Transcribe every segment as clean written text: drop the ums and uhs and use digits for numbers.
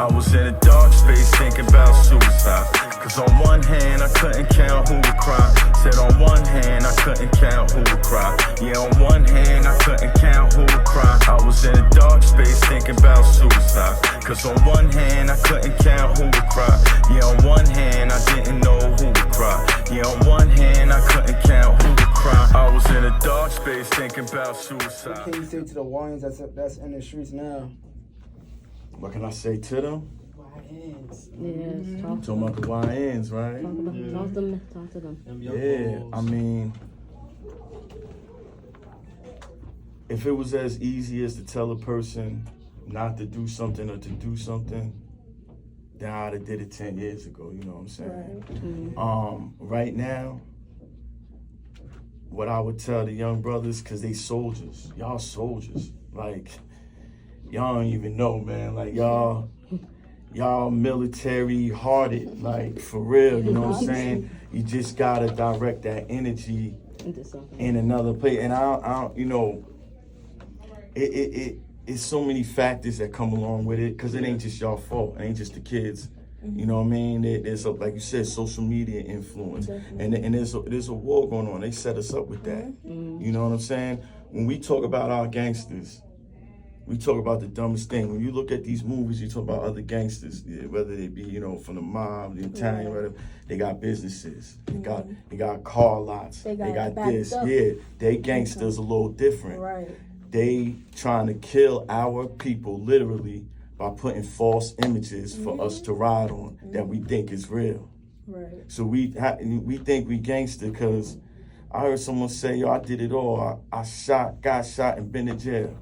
I was in a dark space thinking about suicide. Cause on one hand I couldn't count who would cry. Said on one hand I couldn't count who would cry. Yeah, on one hand I couldn't count who would cry. I was in a dark space thinking about suicide. Cause on one hand I couldn't count who would cry. Yeah, on one hand I didn't know who would cry. Yeah, on one hand I couldn't count who would cry. I was in a dark space thinking about suicide. What can you say to the YNs that's in the streets now? What can I say to them? YNs. Yes, Talking about the YNs, right? Talk to them. Yeah, I mean, if it was as easy as to tell a person not to do something or to do something, then I'd have did it 10 years ago, you know what I'm saying? Right now, what I would tell the young brothers, cause they soldiers, y'all soldiers, like, y'all don't even know, man, like y'all military hearted, like for real, you know what I'm saying? You just gotta direct that energy in another place. And I don't, you know, it's so many factors that come along with it, cause it ain't just y'all fault, it ain't just the kids. You know what I mean? There's like you said, social media influence, and there's a war going on. They set us up with that. You know what I'm saying? When we talk about our gangsters, we talk about the dumbest thing. When you look at these movies, you talk about other gangsters, whether they be, you know, from the mob, the Italian, whatever. They got businesses. They got car lots. They got this. Yeah, they gangsters a little different. Right. They trying to kill our people literally by putting false images for us to ride on that we think is real. Right. So we think we gangster because I heard someone say, yo, I did it all. I got shot and been in jail.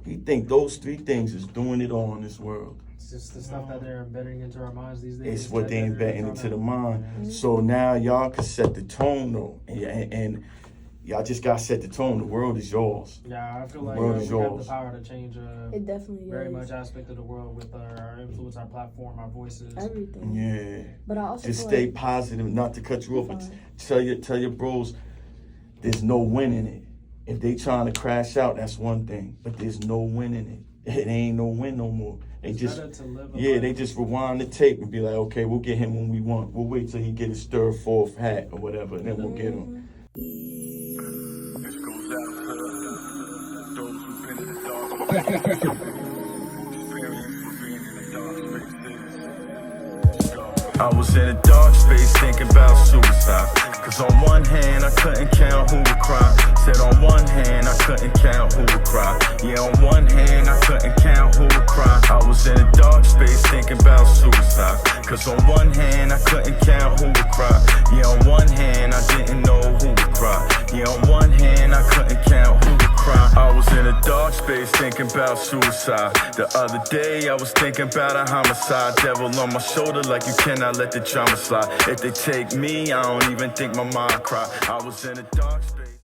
He think those three things is doing it all in this world. It's just the stuff that they're embedding into our minds these days. It's what they embedding into the mind. So now y'all can set the tone though. And y'all just gotta set the tone. The world is yours. Yeah, I feel like The world we is have yours. the power to change It definitely very is. much aspect of the world with our influence, our platform, our voices. Everything. Yeah. But I also Just feel stay like, positive, not to cut you off. But fine. tell your bros, there's no win in it. If they trying to crash out, that's one thing. But there's no win in it. It ain't no win no more. They It's just better to live a they life. just rewind the tape and be like, okay, we'll get him when we want. We'll wait till he get his third, fourth hat or whatever, and then we'll get him. This goes out to those who've been in the dark. I was in a dark space thinking about suicide. Cause on one hand I couldn't count who would cry. Said on one hand I couldn't count who would cry. Yeah, on one hand I couldn't count who would cry. I was in a dark space thinking about suicide. Cause on one hand I couldn't count who would cry. Yeah, on one hand I didn't know who would cry. Yeah, on one hand I couldn't count who would cry. I was in a dark space thinking about suicide. The other day I was thinking about a homicide. Devil on my shoulder like you cannot let the trauma slide. If they take me, I don't even think my mind cry. I was in a dark space.